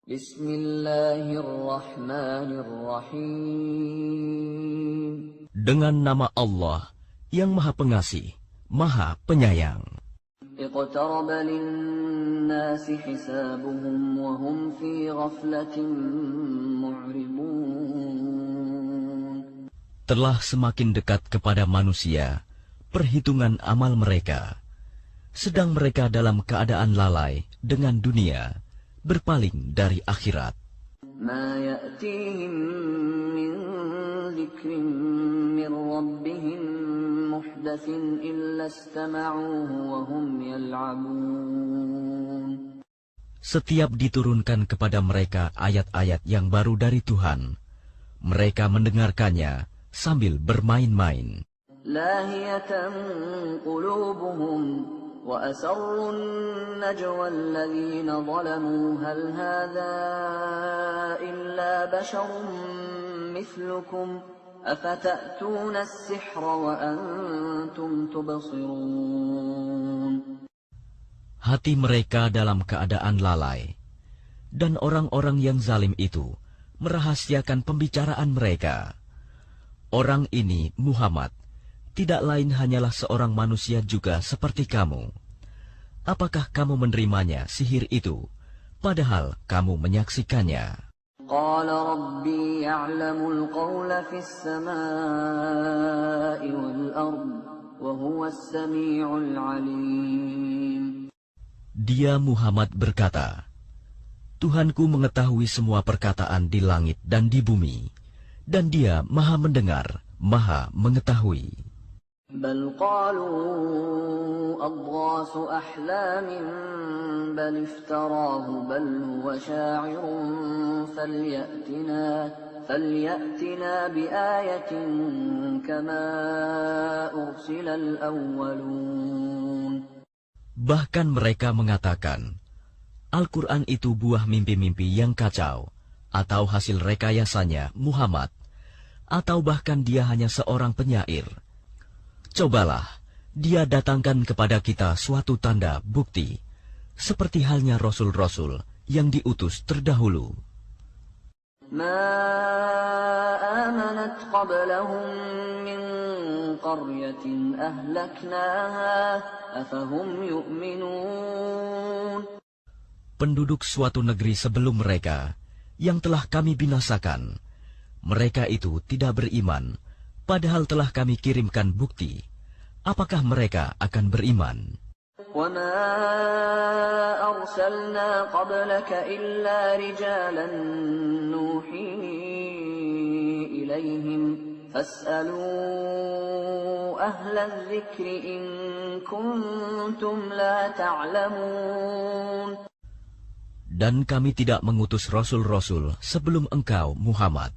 Bismillahirrahmanirrahim. Dengan nama Allah yang Maha Pengasih, Maha Penyayang. Iqtaraba lin-nasi hisabuhum wa hum fi ghaflatin mu'ridun. Telah semakin dekat kepada manusia perhitungan amal mereka, sedang mereka dalam keadaan lalai dengan dunia, berpaling dari akhirat. Ma ya'tihim min dzikrin min rabbihim muhdatsin illa istama'uhu wa hum yal'abun. Setiap diturunkan kepada mereka ayat-ayat yang baru dari Tuhan, mereka mendengarkannya sambil bermain-main. Lahiyatan qulubuhum وَأَسَرُّوا النَّجْوَى الَّذِينَ ظَلَمُوا هَلْ هَذَا إِلَّا بَشَرٌ مِثْلُكُمْ أَفَتَأْتُونَ السِّحْرَ وَأَنْتُمْ تُبْصِرُونَ. Hati mereka dalam keadaan lalai, dan orang-orang yang zalim itu merahasiakan pembicaraan mereka. Orang ini, Muhammad, tidak lain hanyalah seorang manusia juga seperti kamu. Apakah kamu menerimanya sihir itu, padahal kamu menyaksikannya? Qala Rabbi ya'lamul qawla fis samaa'i wal ard, wa huwas sami'ul 'alim. Dia Muhammad berkata, Tuhanku mengetahui semua perkataan di langit dan di bumi, dan Dia Maha mendengar, Maha mengetahui. بل قالوا أضغاث أحلام بل افتراه بل هو شاعر فليأتنا بآية كما أرسل الأولون. Bahkan mereka mengatakan, Al-Quran itu buah mimpi-mimpi yang kacau, atau hasil rekayasanya Muhammad, atau bahkan dia hanya seorang penyair. Cobalah, dia datangkan kepada kita suatu tanda bukti, seperti halnya rasul-rasul yang diutus terdahulu. Ma amanat qablahum min qaryatin ahlaknaha afahum yu'minun. Penduduk suatu negeri sebelum mereka, yang telah kami binasakan, mereka itu tidak beriman, padahal telah kami kirimkan bukti. Apakah mereka akan beriman? وَمَا أَرْسَلْنَا قَبْلَكَ إِلَّا رِجَالًا نُوحِي إِلَيْهِمْ فَاسْأَلُوا أَهْلَ الذِّكْرِ إِن كُنتُمْ لَا تَعْلَمُونَ. Dan kami tidak mengutus rasul-rasul sebelum engkau, Muhammad,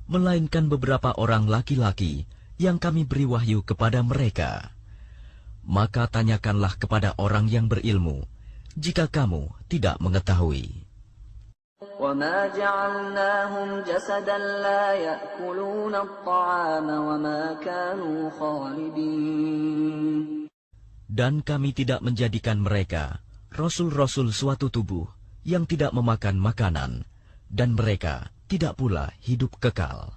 melainkan beberapa orang laki-laki yang kami beri wahyu kepada mereka. Maka tanyakanlah kepada orang yang berilmu, jika kamu tidak mengetahui. وَمَا جَعَلْنَاهُمْ جَسَدًا لَا يَأْكُلُونَ الطَّعَامَ وَمَا كَانُوا خَالِدِينَ. Dan kami tidak menjadikan mereka rasul-rasul suatu tubuh yang tidak memakan makanan, dan mereka tidak pula hidup kekal.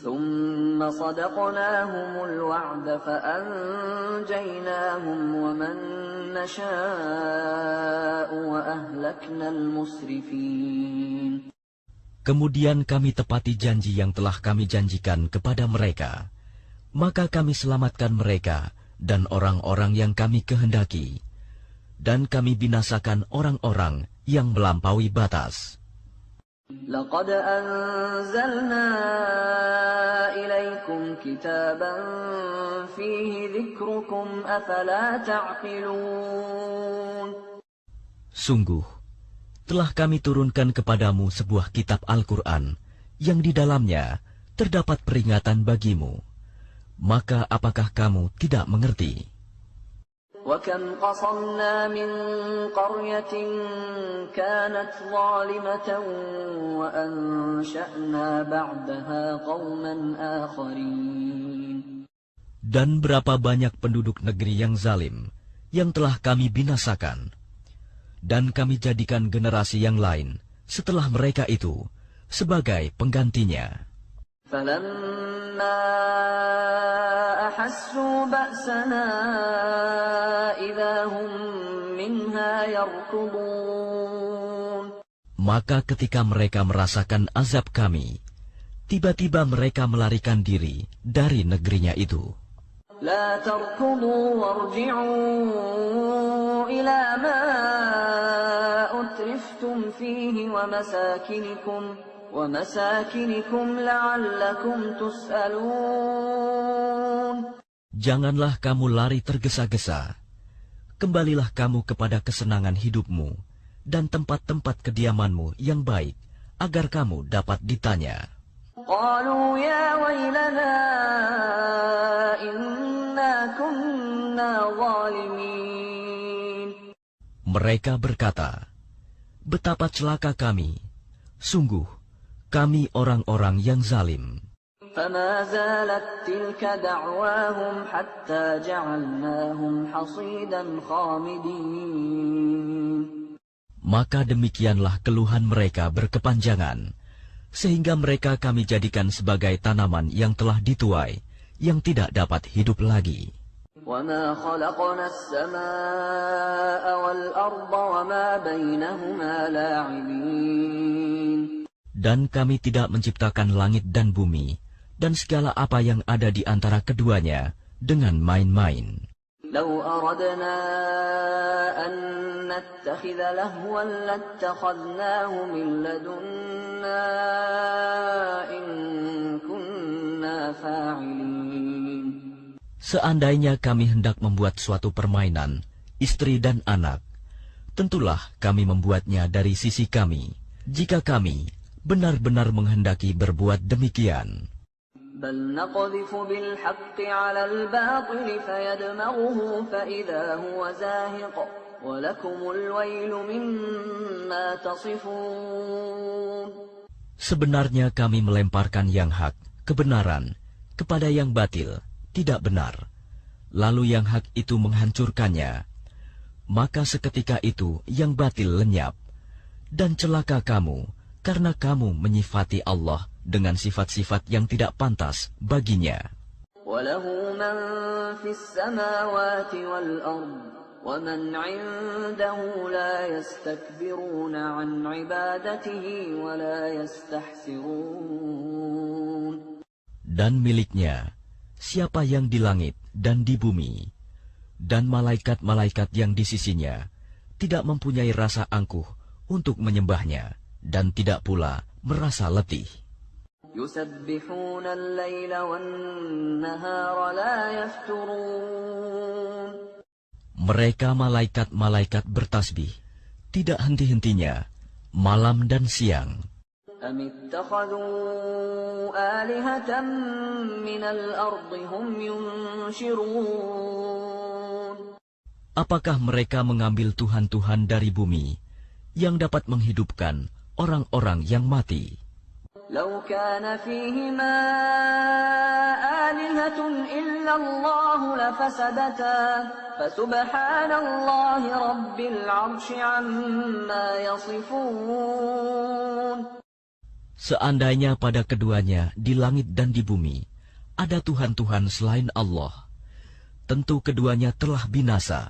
ثُمَّ صَدَقْنَاهُمُ الْوَعْدَ فَأَنْجَيْنَاهُمْ وَمَنْ نَشَاءُ وَأَهْلَكْنَا الْمُسْرِفِينَ. Kemudian kami tepati janji yang telah kami janjikan kepada mereka, maka kami selamatkan mereka dan orang-orang yang kami kehendaki, dan kami binasakan orang-orang yang melampaui batas. لقد أنزلنا إليكم كتابا فيه ذكركم أفلا تعقلون. Sungguh, telah kami turunkan kepadamu sebuah kitab Al-Quran yang di dalamnya terdapat peringatan bagimu. Maka apakah kamu tidak mengerti? وَكَمْ قَصَمْنَا مِنْ قَرْيَةٍ كَانَتْ ظَالِمَةً وَأَنْشَأْنَا بَعْدَهَا قَوْمًا آخَرِينَ. Dan berapa banyak penduduk negeri yang zalim yang telah kami binasakan, dan kami jadikan generasi yang lain setelah mereka itu sebagai penggantinya. فَلَمَّا أَحَسُّوا بَأْسَنَا إِذَا هُمْ مِنْهَا يَرْكُضُونَ. Maka ketika mereka merasakan azab kami, tiba-tiba mereka melarikan diri dari negerinya itu. لَا تَرْكُضُوا وَارْجِعُوا إِلَى مَا أُتْرِفْتُمْ فِيهِ وَمَسَاكِنِكُمْ لَعَلَّكُمْ تُسْأَلُونَ. Janganlah kamu lari tergesa-gesa. Kembalilah kamu kepada kesenangan hidupmu dan tempat-tempat kediamanmu yang baik, agar kamu dapat ditanya. قالوا يا ويلنا إنا كنا ظالمين. Mereka berkata, betapa celaka kami, sungguh kami orang-orang yang zalim. فما زالت تلك دعواهم حتى جعلناهم حصيدا خامدين. Maka demikianlah keluhan mereka berkepanjangan, sehingga mereka kami jadikan sebagai tanaman yang telah dituai, yang tidak dapat hidup lagi. وَمَا خَلَقْنَا السَّمَاءَ وَالْأَرْضَ وَمَا بَيْنَهُمَا لَاعِبِينَ. Dan kami tidak menciptakan langit dan bumi, dan segala apa yang ada di antara keduanya, dengan main-main. لو أردنا أن نتخذ لهوا لاتخذناه من لدنا إن كنا فاعلين. Seandainya kami hendak membuat suatu permainan, istri dan anak, tentulah kami membuatnya dari sisi kami, jika kami benar-benar menghendaki berbuat demikian. بل نقذف بالحق على الباطل فيدمغه فإذا هو زاهق ولكم الويل مما تصفون. Sebenarnya kami melemparkan yang hak, kebenaran, kepada yang batil, tidak benar. Lalu yang hak itu menghancurkannya. Maka seketika itu yang batil lenyap. Dan celaka kamu, karena kamu menyifati Allah dengan sifat-sifat yang tidak pantas baginya. وَلَهُ مَنْ فِي السَّمَاوَاتِ وَالْأَرْضِ وَمَنْ عِنْدَهُ لَا يَسْتَكْبِرُونَ عَنْ عِبَادَتِهِ وَلَا يَسْتَحْسِرُونَ. Dan miliknya siapa yang di langit dan di bumi, dan malaikat-malaikat yang di sisinya tidak mempunyai rasa angkuh untuk menyembahnya, dan tidak pula merasa letih. يسبحون الليل والنهار لا يفترون. Mereka malaikat-malaikat bertasbih, tidak henti-hentinya, malam dan siang. أم اتخذوا آلهة من الأرض هم ينشرون. Apakah mereka mengambil tuhan-tuhan dari bumi yang dapat menghidupkan orang-orang yang mati? لو كان فيهما آلهة إلا الله لفسدتا فسبحان الله رب العرش عما يصفون. Seandainya pada keduanya di langit dan di bumi ada Tuhan-Tuhan selain Allah, tentu keduanya telah binasa.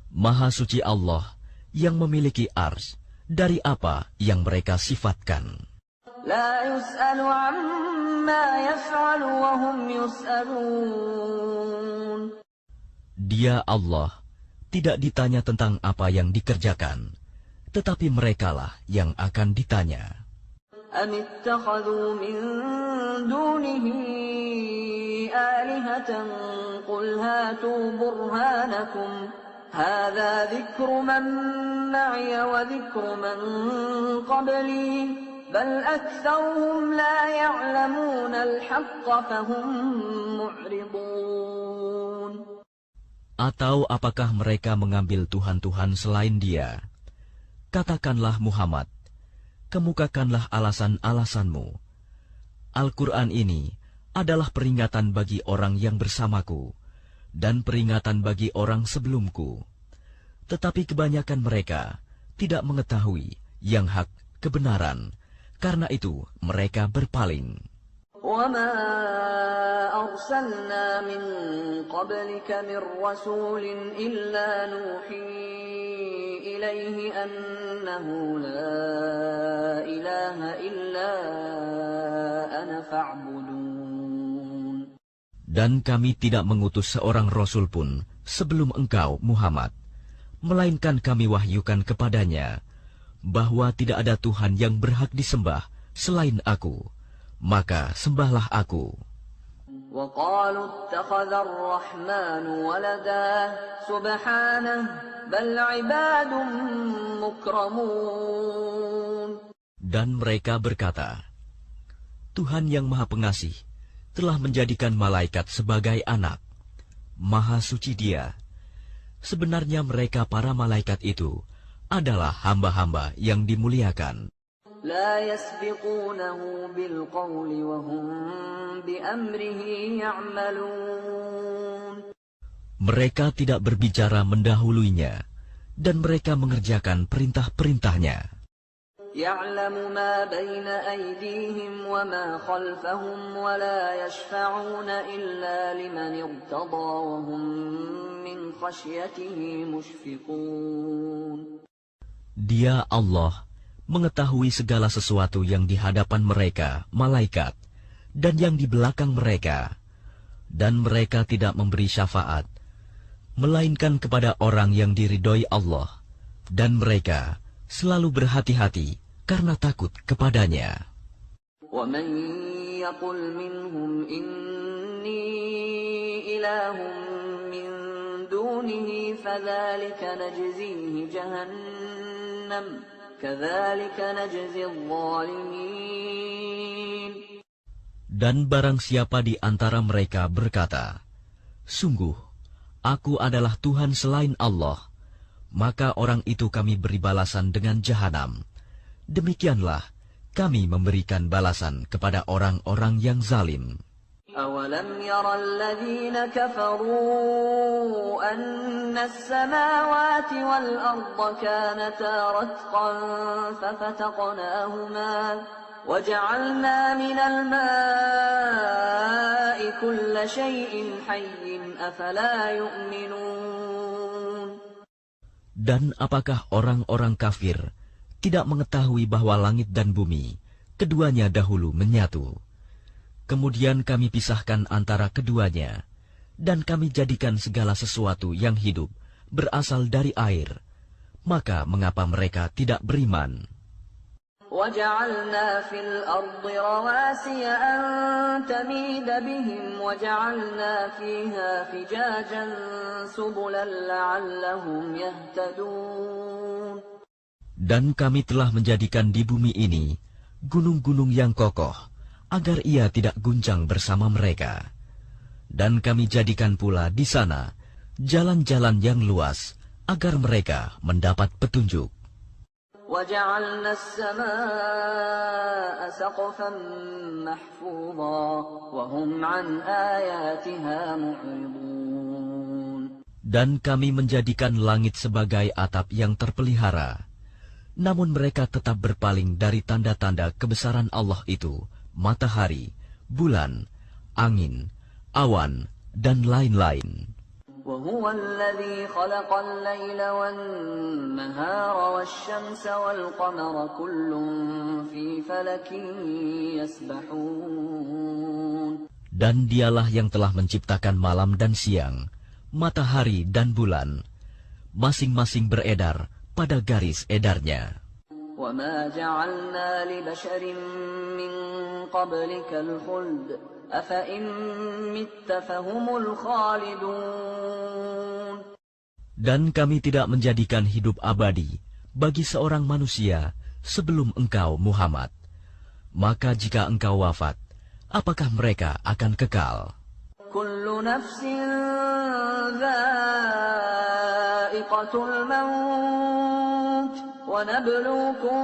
Maha suci Allah yang memiliki ars dari apa yang mereka sifatkan. لا يسأل عما يفعل وهم يسألون. Dia Allah tidak ditanya tentang apa yang dikerjakan, tetapi merekalah yang akan ditanya. أم اتخذوا من دونه آلهة قل هاتوا برهانكم هذا ذكر من معي وذكر من قبلي بل أكثرهم لا يعلمون الحق فهم معرضون. Atau apakah mereka mengambil Tuhan-Tuhan selain Dia? Katakanlah Muhammad, kemukakanlah alasan-alasanmu. Al-Quran ini adalah peringatan bagi orang yang bersamaku dan peringatan bagi orang sebelumku. Tetapi kebanyakan mereka tidak mengetahui yang hak kebenaran. Karena itu mereka berpaling. وَمَا أَرْسَلْنَا مِن قَبْلِكَ مِن رَّسُولٍ إِلَّا نُوحِي إِلَيْهِ أَنَّهُ لَا إِلَٰهَ إِلَّا أَنَا فَاعْبُدُونِ. Dan kami tidak mengutus seorang rasul pun sebelum engkau, Muhammad, melainkan kami wahyukan kepadanya bahwa tidak ada Tuhan yang berhak disembah selain aku, maka sembahlah aku. وَقَالُوا اتَّخَذَ الرَّحْمَنُ وَلَدًا سُبْحَانَهُ بَلْ عِبَادٌ مُكْرَمُونَ. Dan mereka berkata, Tuhan yang Maha Pengasih telah menjadikan malaikat sebagai anak. Maha suci Dia. Sebenarnya mereka para malaikat itu adalah hamba-hamba yang dimuliakan. لا يسبقونه بالقول وهم بأمره يعملون. Mereka tidak berbicara mendahuluinya, dan mereka mengerjakan perintah-perintahnya. يعلم ما بين أيديهم وما خلفهم ولا يشفعون إلا لمن ارتضى وهم من خشيته مشفقون. Dia Allah mengetahui segala sesuatu yang di hadapan mereka, malaikat, dan yang di belakang mereka. Dan mereka tidak memberi syafaat, melainkan kepada orang yang diridhoi Allah. Dan mereka selalu berhati-hati karena takut kepadanya. وَمَن يَقُلْ مِنْهُمْ إِنِّي إِلَٰهٌ مِّن دُونِهِ فَذَلِكَ نَجْزِيهِ جَهَنَّمَ كَذَلِكَ نَجْزِي الظَّالِمِينَ. Dan barang siapa di antara mereka berkata, Sungguh, aku adalah Tuhan selain Allah, maka orang itu kami beri balasan dengan jahanam. Demikianlah kami memberikan balasan kepada orang-orang yang zalim. أَوَلَمْ يَرَ الَّذِينَ كَفَرُوا أَنَّ السَّمَاوَاتِ وَالْأَرْضَ كَانَتَا رَتْقًا فَفَتَقْنَاهُمَا وَجَعَلْنَا مِنَ الْمَاءِ كُلَّ شَيْءٍ حَيٍّ أَفَلَا يُؤْمِنُونَ. Dan apakah orang-orang kafir tidak mengetahui bahwa langit dan bumi keduanya dahulu menyatu? Kemudian kami pisahkan antara keduanya, dan kami jadikan segala sesuatu yang hidup berasal dari air. Maka mengapa mereka tidak beriman? وَجَعَلْنَا فِي الْأَرْضِ رَوَاسِيَ أَن تَمِيدَ بِهِمْ وَجَعَلْنَا فِيهَا فِجَاجًا سُبُلًا لَّعَلَّهُمْ يَهْتَدُونَ. Dan kami telah menjadikan di bumi ini gunung-gunung yang kokoh, agar ia tidak guncang bersama mereka. Dan kami jadikan pula di sana jalan-jalan yang luas, agar mereka mendapat petunjuk. وَجَعَلْنَا السَّمَاءَ سَقْفًا مَّحْفُوظًا وَهُمْ عَنْ آيَاتِهَا مُعْرِضُونَ. Dan kami menjadikan langit sebagai atap yang terpelihara. Namun mereka tetap berpaling dari tanda-tanda kebesaran Allah itu, matahari, bulan, angin, awan, dan lain-lain. وَهُوَ الَّذِي خَلَقَ اللَّيْلَ وَالنَّهَارَ وَالشَّمْسَ وَالْقَمَرَ كُلٌّ فِي فَلَكٍ يَسْبَحُونَ. Dan dialah yang telah menciptakan malam dan siang, matahari dan bulan, masing-masing beredar pada garis edarnya. وَمَا جَعَلْنَا لِبَشَرٍ مِّن قَبْلِكَ الْخُلْدَ أَفَإِن مِّتَّ فَهُمُ الْخَالِدُونَ. Dan kami tidak menjadikan hidup abadi bagi seorang manusia sebelum engkau, Muhammad. Maka jika engkau wafat, apakah mereka akan kekal? كُلُّ نَفْسٍ ذَائِقَةُ الْمَوْتِ وَنَبْلُوكُم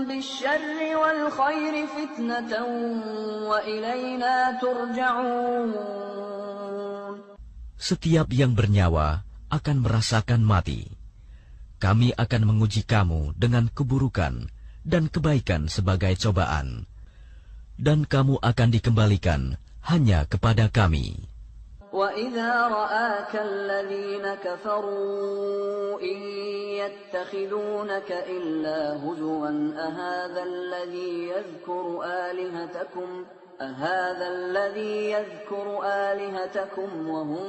بِالشَّرِّ وَالْخَيْرِ فِتْنَةً وَإِلَيْنَا تُرْجَعُونَ. Setiap yang bernyawa akan merasakan mati. Kami akan menguji kamu dengan keburukan dan kebaikan sebagai cobaan. Dan kamu akan dikembalikan hanya kepada Kami. وَإِذَا رَآكَ الَّذِينَ كَفَرُوا إِن يَتَّخِذُونَكَ إِلَّا هُزُوًا أَهَذَا الَّذِي يَذْكُرُ آلِهَتَكُمْ وَهُمْ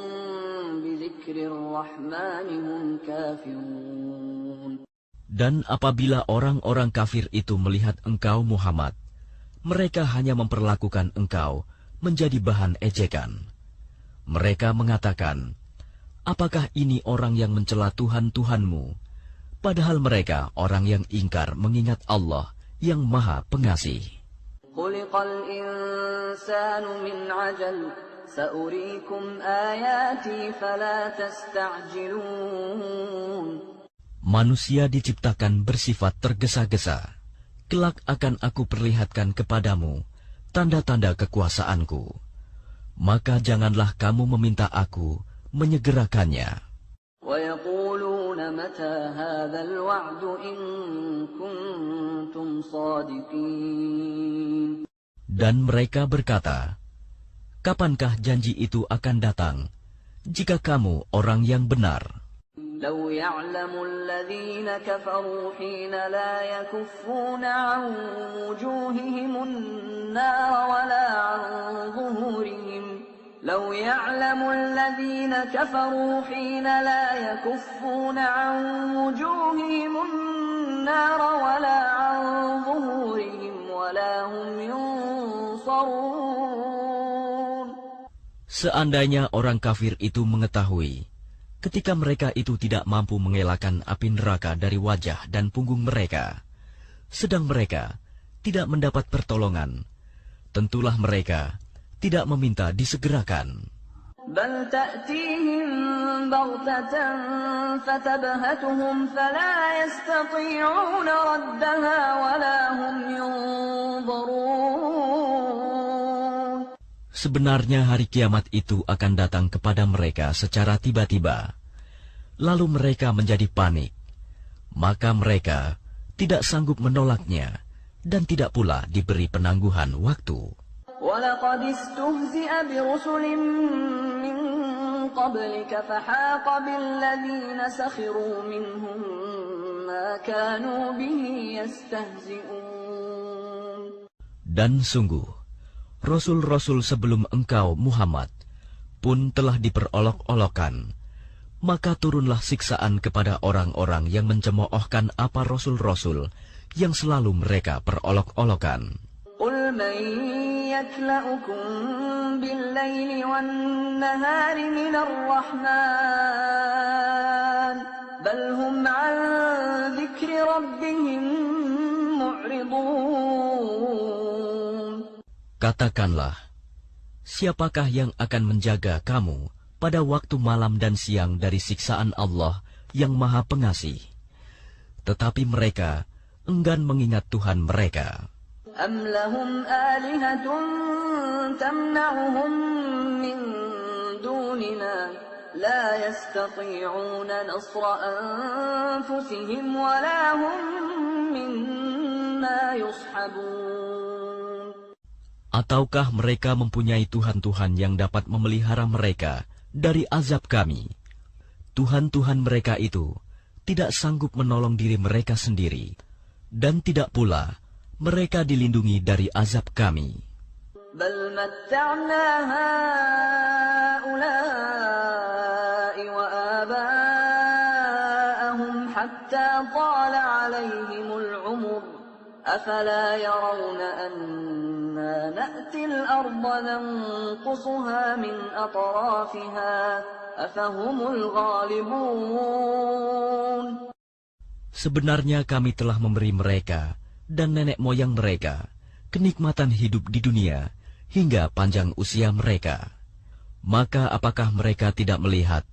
بِذِكْرِ الرَّحْمَنِ هُمْ كَافِرُونَ. Dan apabila orang-orang kafir itu melihat engkau Muhammad, mereka hanya memperlakukan engkau menjadi bahan ejekan. Mereka mengatakan, apakah ini orang yang mencela Tuhan-Tuhanmu? Padahal mereka orang yang ingkar mengingat Allah yang Maha Pengasih. Khuliqal insanu min ajal, sa'uriikum ayati fala tasta'jilun. Manusia diciptakan bersifat tergesa-gesa. Kelak akan aku perlihatkan kepadamu tanda-tanda kekuasaanku. Maka janganlah kamu meminta aku menyegerakannya. وَيَقُولُونَ مَتَى هَذَا الْوَعْدُ إِن كُنتُمْ صَادِقِينَ. Dan mereka berkata, kapankah janji itu akan datang, jika kamu orang yang benar? لو يعلم الذين كفروا حين لا يكفون عن وجوههم النار ولا عن ظهورهم لو يعلم الذين كفروا حين لا يكفون عن وجوههم النار ولا عن ظهورهم ولا هم ينصرون. Seandainya orang kafir itu mengetahui ketika mereka itu tidak mampu mengelakkan api neraka dari wajah dan punggung mereka, sedang mereka tidak mendapat pertolongan, tentulah mereka tidak meminta disegerakan. Bal ta'tihim baghtatan fatabhatuhum fala yastati'una raddaha wala hum yunzarun. Sebenarnya hari kiamat itu akan datang kepada mereka secara tiba-tiba. Lalu mereka menjadi panik. Maka mereka tidak sanggup menolaknya dan tidak pula diberi penangguhan waktu. وَلَقَدِ اسْتُهْزِئَ بِرُسُلٍ مِّن قَبْلِكَ فَحَاقَ بِالَّذِينَ سَخِرُوا مِنْهُم مَّا كَانُوا بِهِ يَسْتَهْزِئُونَ. Dan sungguh, Rasul-Rasul sebelum engkau Muhammad pun telah diperolok-olokkan, maka turunlah siksaan kepada orang-orang yang mencemoohkan apa Rasul-Rasul yang selalu mereka perolok-olokan. Qul man yakla'ukum bil-laili wan-nahari minar rahman bal hum 'an dzikri rabbihim mu'ridun. Katakanlah, siapakah yang akan menjaga kamu pada waktu malam dan siang dari siksaan Allah yang Maha Pengasih? Tetapi mereka enggan mengingat Tuhan mereka. Am lahum alihatun tamna'uhum min dunina la yastati'una nasra anfusihim wa la hum minna yushabun. Ataukah mereka mempunyai Tuhan-Tuhan yang dapat memelihara mereka dari azab kami? Tuhan-Tuhan mereka itu tidak sanggup menolong diri mereka sendiri, dan tidak pula mereka dilindungi dari azab kami. Bal matta'na ha'ula'i wa aba'ahum hatta tala 'alaihimul 'umur afala yarawna anna na'ti al-ardha nanqusuha min atrafiha afahumul ghalibun. Sebenarnya kami telah memberi mereka dan nenek moyang mereka kenikmatan hidup di dunia hingga panjang usia mereka. Maka apakah mereka tidak melihat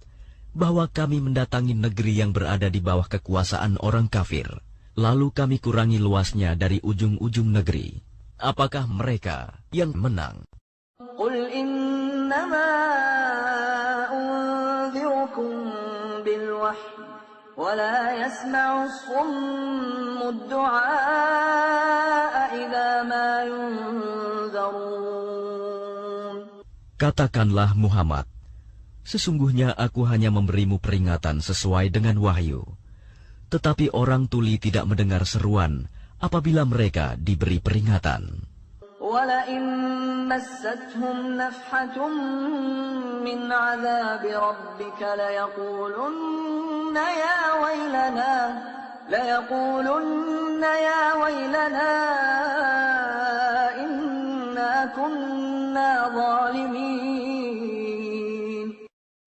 bahwa kami mendatangi negeri yang berada di bawah kekuasaan orang kafir, lalu kami kurangi luasnya dari ujung-ujung negeri? Apakah mereka yang menang? Qul innama unzirukum bil wahyi ولا يسمع الصم الدعاء إذا ما ينذرون. Katakanlah Muhammad, sesungguhnya aku hanya memberimu peringatan sesuai dengan wahyu. Tetapi orang tuli tidak mendengar seruan apabila mereka diberi peringatan. وَلَئِن مَّسَّتْهُمْ نَفْحَةٌ مِّنْ عَذَابِ رَبِّكَ لَيَقُولُنَّ يَا وَيْلَنَا إِنَّا كُنَّا ظَالِمِينَ.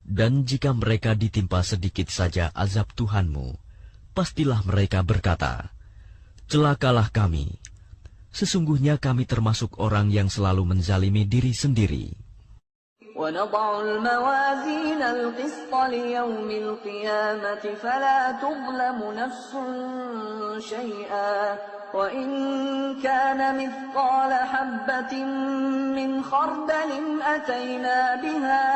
Dan jika mereka ditimpa sedikit saja azab Tuhanmu, pastilah mereka berkata, celakalah kami. Sesungguhnya kami termasuk orang yang selalu menzalimi diri sendiri. وَنَضَعُ الْمَوَازِينَ الْقِسْطَ لِيَوْمِ الْقِيَامَةِ فَلَا تُظْلَمُ نَفْسٌ شَيْئًا وَإِنْ كَانَ مِثْقَالَ حَبَّةٍ مِّنْ خَرْدَلٍ أَتَيْنَا بِهَا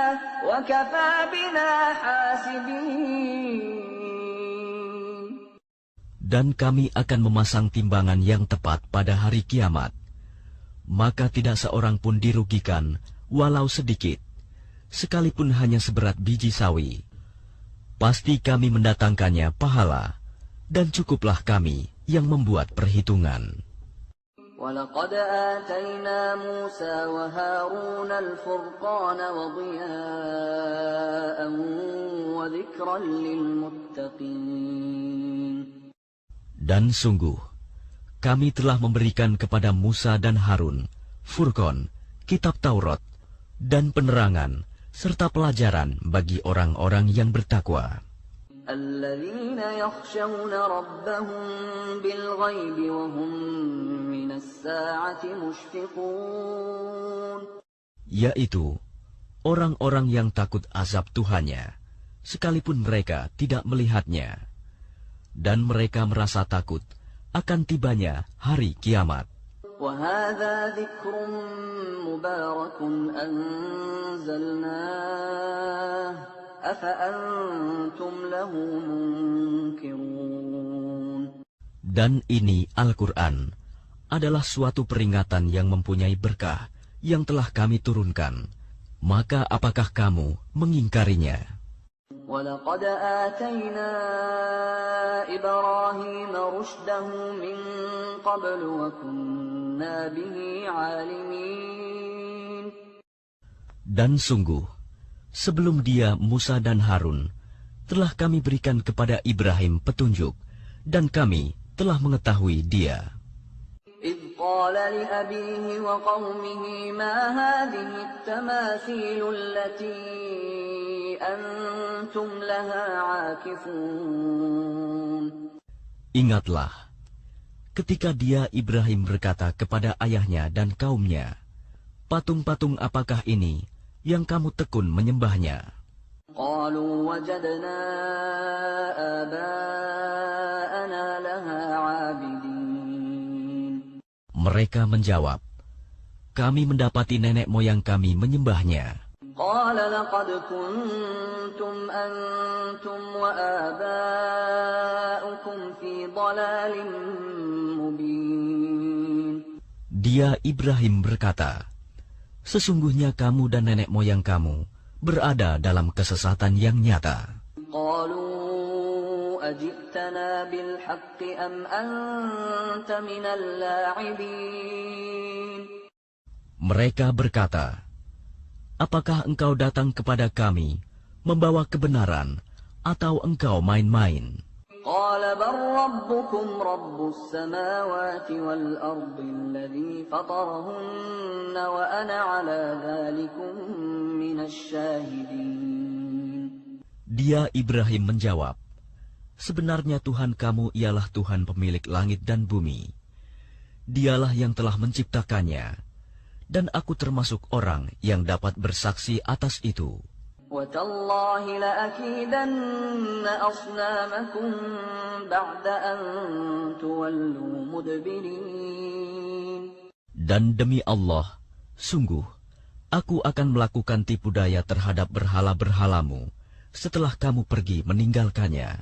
وَكَفَى بِنَا حَاسِبِينَ. Dan kami akan memasang timbangan yang tepat pada hari kiamat. Maka tidak seorang pun dirugikan, walau sedikit, sekalipun hanya seberat biji sawi. Pasti kami mendatangkannya pahala, dan cukuplah kami yang membuat perhitungan. وَلَقَدْ آتَيْنَا مُوسَى وَهَارُونَ الْفُرْقَانَ وَضِيَاءً وَذِكْرًا لِلْمُتَّقِينَ. Dan sungguh, kami telah memberikan kepada Musa dan Harun Furqan, kitab Taurat, dan penerangan, serta pelajaran bagi orang-orang yang bertakwa. الَّذِينَ يَخْشَوْنَ رَبَّهُم بِالْغَيْبِ وَهُم مِّنَ السَّاعَةِ مُشْفِقُونَ. Yaitu orang-orang yang takut azab Tuhannya, sekalipun mereka tidak melihatnya. Dan mereka merasa takut akan tibanya hari kiamat. وَهَذَا ذِكْرٌ مُبَارَكٌ أَنزَلْنَاهُ أَفَأَنْتُمْ لَهُ مُنْكِرُونَ. Dan ini Al-Quran adalah suatu peringatan yang mempunyai berkah yang telah kami turunkan. Maka apakah kamu mengingkarinya? وَلَقَدْ آتَيْنَا إِبْرَاهِيمَ رُشْدَهُ مِنْ قَبْلُ وَكُنَّا بِهِ عَالِمِينَ. Dan sungguh, sebelum dia Musa dan Harun, telah kami berikan kepada Ibrahim petunjuk, dan kami telah mengetahui dia. إِذْ قَالَ لِأَبِيهِ وَقَوْمِهِ مَا هَذِهِ التَّمَاثِيلُ الَّتِي أَنْتُمْ لَهَا عَاكِفُونَ. Ingatlah, ketika dia Ibrahim berkata kepada ayahnya dan kaumnya, patung-patung apakah ini yang kamu tekun menyembahnya? قَالُوا وَجَدْنَا آبَاءَنَا لَهَا عَابِدِينَ. Mereka menjawab, kami mendapati nenek moyang kami menyembahnya. قَالَ لَقَدْ كُنْتُمْ أَنْتُمْ وَآبَاؤُكُمْ فِي ضَلَالٍ مُبِينٍ. Dia Ibrahim berkata, sesungguhnya kamu dan nenek moyang kamu berada dalam kesesatan yang nyata. قَالُوا أَجِئْتَنَا بِالْحَقِّ أَمْ أَنْتَ مِنَ اللَّاعِبِينَ. Mereka berkata, apakah engkau datang kepada kami membawa kebenaran, atau engkau main-main? قَالَ بَلْ رَبُّكُمْ رَبُّ السَّمَاوَاتِ وَالْأَرْضِ الَّذِي فَطَرَهُنَّ وَأَنَا عَلَى ذَلِكُمْ مِنَ الشَّاهِدِينَ. Dia Ibrahim menjawab, sebenarnya Tuhan kamu ialah Tuhan pemilik langit dan bumi. Dialah yang telah menciptakannya, dan aku termasuk orang yang dapat bersaksi atas itu. وَتَاللَّهِ لَأَكِيدَنَّ أَصْنَامَكُمْ بَعْدَ أَن تُوَلُّوا مُدْبِرِينَ. Dan demi Allah, sungguh, aku akan melakukan tipu daya terhadap berhala-berhalamu setelah kamu pergi meninggalkannya.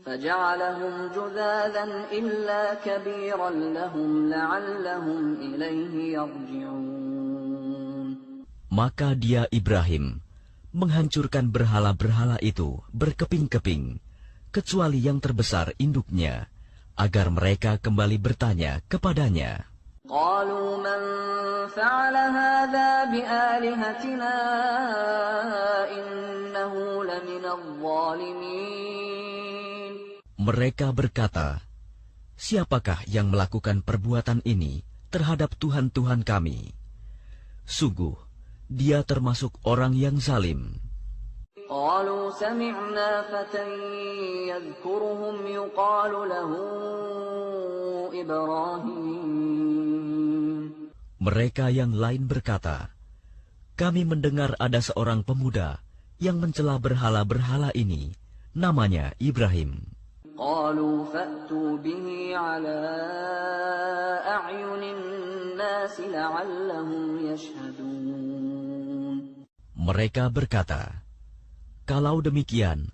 فجعلهم جذاذا إلا كبيرا لهم لعلهم إليه يرجعون. Maka dia Ibrahim menghancurkan berhala-berhala itu berkeping-keping, kecuali yang terbesar induknya, agar mereka kembali bertanya kepadanya. قالوا من فعل هذا بآلهتنا إنه لمن الظالمين. Mereka berkata, siapakah yang melakukan perbuatan ini terhadap Tuhan-Tuhan kami? Sungguh, dia termasuk orang yang zalim. قالوا سمعنا فتى يذكرهم يقال له إبراهيم. Mereka yang lain berkata, kami mendengar ada seorang pemuda yang mencela berhala-berhala ini, namanya Ibrahim. قالوا فأتوا به على أعين الناس لعلهم يشهدون. Mereka berkata, kalau demikian,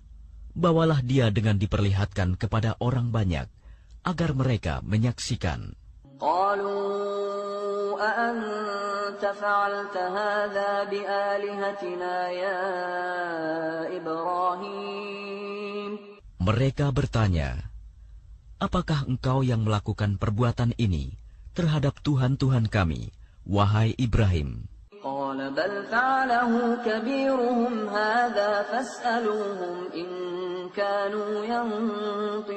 bawalah dia dengan diperlihatkan kepada orang banyak, agar mereka menyaksikan. قالوا أأنت فعلت هذا بآلهتنا يا إبراهيم. Mereka bertanya, apakah engkau yang melakukan perbuatan ini terhadap Tuhan-Tuhan kami, wahai Ibrahim? قال بل فعله كبيرهم هذا فاسألوهم إن كانوا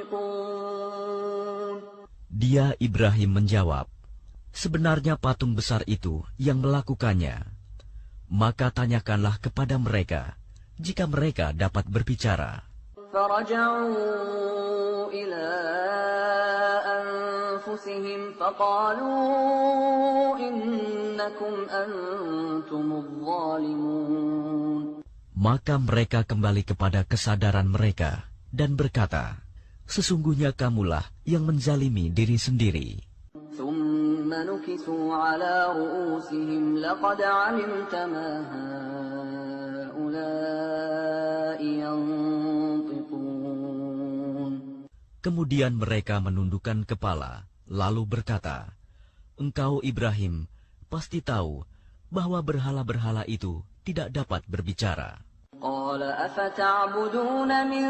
ينطقون. Dia Ibrahim menjawab, sebenarnya patung besar itu yang melakukannya. Maka tanyakanlah kepada mereka, jika mereka dapat berbicara. فرجعوا إلى أنفسهم فقالوا إنكم أنتم الظالمون. Maka mereka kembali kepada kesadaran mereka dan berkata, sesungguhnya kamulah yang menzalimi diri sendiri. ثم نكسوا على رؤوسهم لقد علمت ما هؤلاء ينطقون. Kemudian mereka menundukkan kepala, lalu berkata, engkau Ibrahim pasti tahu bahwa berhala-berhala itu tidak dapat berbicara. قال أفتعبدون من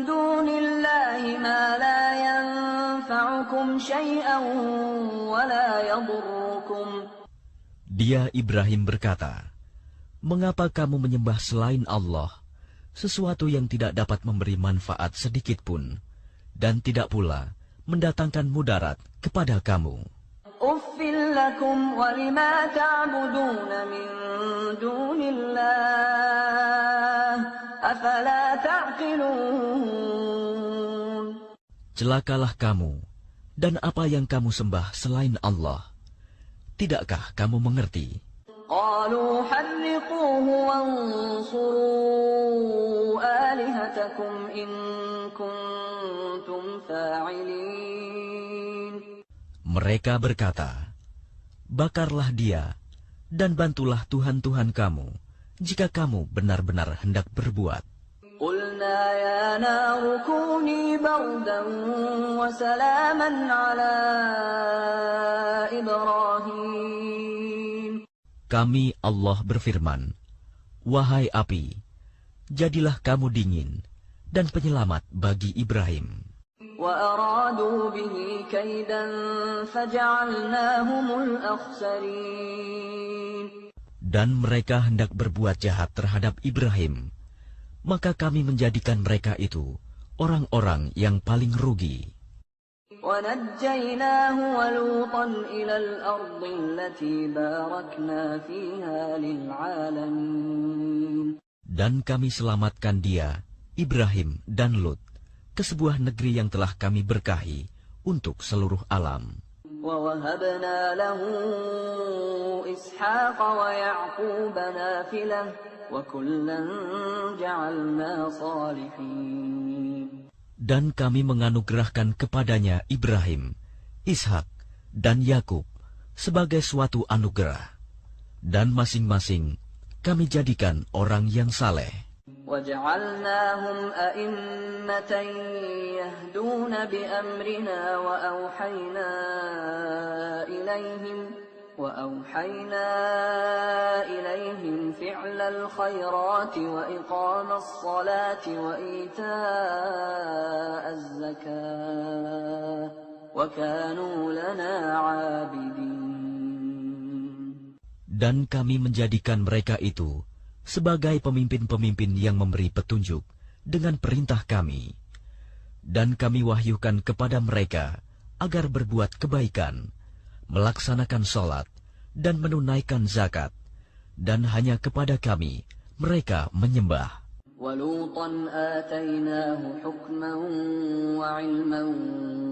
دون الله ما لا ينفعكم شيئا ولا يضركم. Dia Ibrahim berkata, mengapa kamu menyembah selain Allah sesuatu yang tidak dapat memberi manfaat sedikit pun dan tidak pula mendatangkan mudarat kepada kamu? أف لكم ولما تعبدون من دون الله أفلا تعقلون. Celakalah kamu dan apa yang kamu sembah selain Allah. Tidakkah kamu mengerti? قالوا حرقوه وانصروا آلهتكم إن كنتم فاعلين. Mereka berkata, bakarlah dia dan bantulah Tuhan-Tuhan kamu jika kamu benar-benar hendak berbuat. قلنا يا نار كوني بردا وسلاما على إبراهيم. Kami Allah berfirman, wahai api, jadilah kamu dingin dan penyelamat bagi Ibrahim. وأرادوا به كيدا فجعلناهم الأخسرين. Dan mereka hendak berbuat jahat terhadap Ibrahim, maka kami menjadikan mereka itu orang-orang yang paling rugi. ونجيناه ولوطا إلى الأرض التي باركنا فيها للعالمين. Dan kami selamatkan dia, Ibrahim dan Lut, ke sebuah negeri yang telah kami berkahi untuk seluruh alam. ووهبنا له إسحاق ويعقوب نافلة وكلا جعلنا صالحين. Dan kami menganugerahkan kepadanya Ibrahim, Ishak, dan Yakub sebagai suatu anugerah. Dan masing-masing kami jadikan orang yang saleh. وجعلناهم أئمة يهدون بأمرنا وأوحينا إليهم فعل الخيرات وإقام الصلاة وإيتاء الزكاة وكانوا لنا عابدين. Dan kami menjadikan mereka itu sebagai pemimpin-pemimpin yang memberi petunjuk dengan perintah kami. Dan kami wahyukan kepada mereka agar berbuat kebaikan, melaksanakan sholat, dan menunaikan zakat. Dan hanya kepada kami mereka menyembah. وَلُوطًا آتَيْنَاهُ حُكْمًا وَعِلْمًا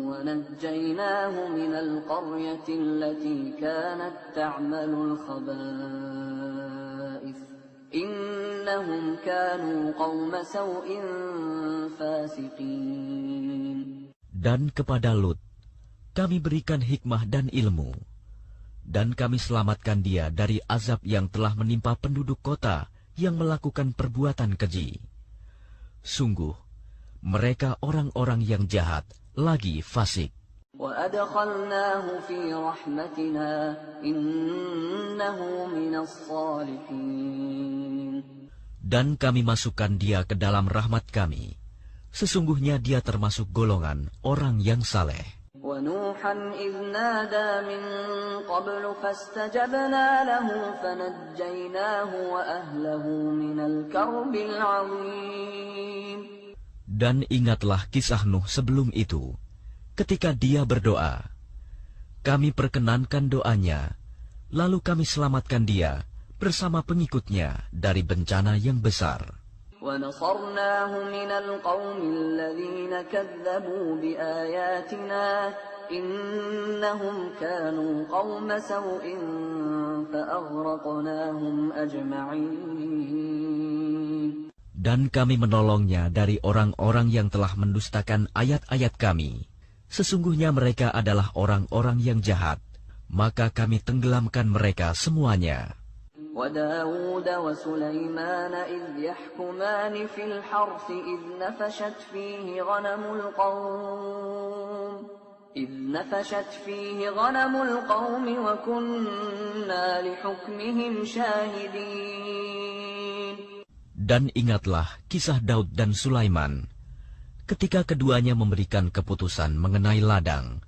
وَنَجَّيْنَاهُ مِنَ الْقَرْيَةِ الَّتِي كَانَتْ تَعْمَلُ الْخَبَائِثَ إِنَّهُمْ كَانُوا قَوْمَ سَوْءٍ فَاسِقِينَ. Dan kepada Lut kami berikan hikmah dan ilmu, dan kami selamatkan dia dari azab yang telah menimpa penduduk kota yang melakukan perbuatan keji. Sungguh, mereka orang-orang yang jahat lagi fasik. وَأَدْخَلْنَاهُ فِي رَحْمَتِنَا إِنَّهُ مِنَ الصَّالِحِينَ. Dan kami masukkan dia ke dalam rahmat kami. Sesungguhnya dia termasuk golongan orang yang saleh. وَنُوحًا إِذْ نَادَى مِن قَبْلُ فَاسْتَجَبْنَا لَهُ فَنَجَّيْنَاهُ وَأَهْلَهُ مِنَ الْكَرْبِ الْعَظِيمِ. Dan ingatlah kisah Nuh sebelum itu, ketika dia berdoa. Kami perkenankan doanya, lalu kami selamatkan dia bersama pengikutnya dari bencana yang besar. وَنَصَرْنَاهُ مِنَ الْقَوْمِ الَّذِينَ كَذَّبُوا بِآيَاتِنَا إِنَّهُمْ كَانُوا قَوْمَ سَوْءٍ فَأَغْرَقْنَاهُمْ أَجْمَعِينَ. Dan kami menolongnya dari orang-orang yang telah mendustakan ayat-ayat kami. Sesungguhnya mereka adalah orang-orang yang jahat, maka kami tenggelamkan mereka semuanya. وَدَاوُودَ وَسُلَيْمَانَ إِذْ يَحْكُمَانِ فِي الْحَرْثِ إِذْ نَفَشَتْ فِيهِ غَنَمُ الْقَوْمِ وَكُنَّا لِحُكْمِهِمْ شَاهِدِينَ. Dan ingatlah kisah Daud dan Sulaiman, ketika keduanya memberikan keputusan mengenai ladang,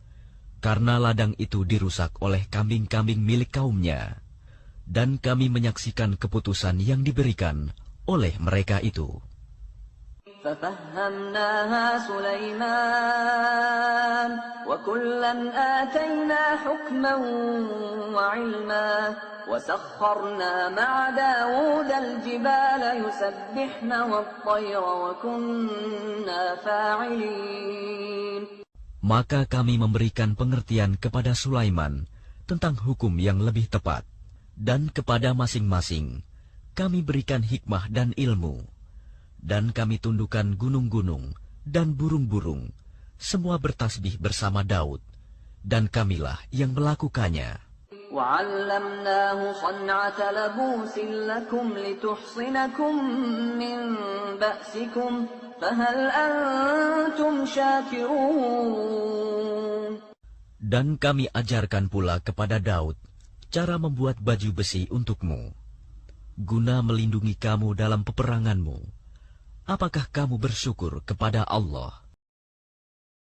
karena ladang itu dirusak oleh kambing-kambing milik kaumnya. Dan kami menyaksikan keputusan yang diberikan oleh mereka itu. فَفَهَّمْنَاهَا سُلَيْمَانَ وَكُلًّا آتَيْنَا حُكْمًا وَعِلْمًا وَسَخَّرْنَا مَعَ دَاوُودَ الْجِبَالَ يُسَبِّحْنَ وَالطَّيْرَ وَكُنَّا فَاعِلِينَ. Maka kami memberikan pengertian kepada Sulaiman tentang hukum yang lebih tepat. Dan kepada masing-masing kami berikan hikmah dan ilmu. Dan kami tundukkan gunung-gunung dan burung-burung, semua bertasbih bersama Daud, dan kamilah yang melakukannya. وَعَلَّمْنَاهُ صَنْعَةَ لَبُوسٍ لَكُمْ لِتُحْصِنَكُمْ مِنْ بَأْسِكُمْ فَهَلْ أَنْتُمْ شَاكِرُونَ. Dan kami ajarkan pula kepada Daud cara membuat baju besi untukmu, guna melindungi kamu dalam peperanganmu. Apakah kamu bersyukur kepada Allah?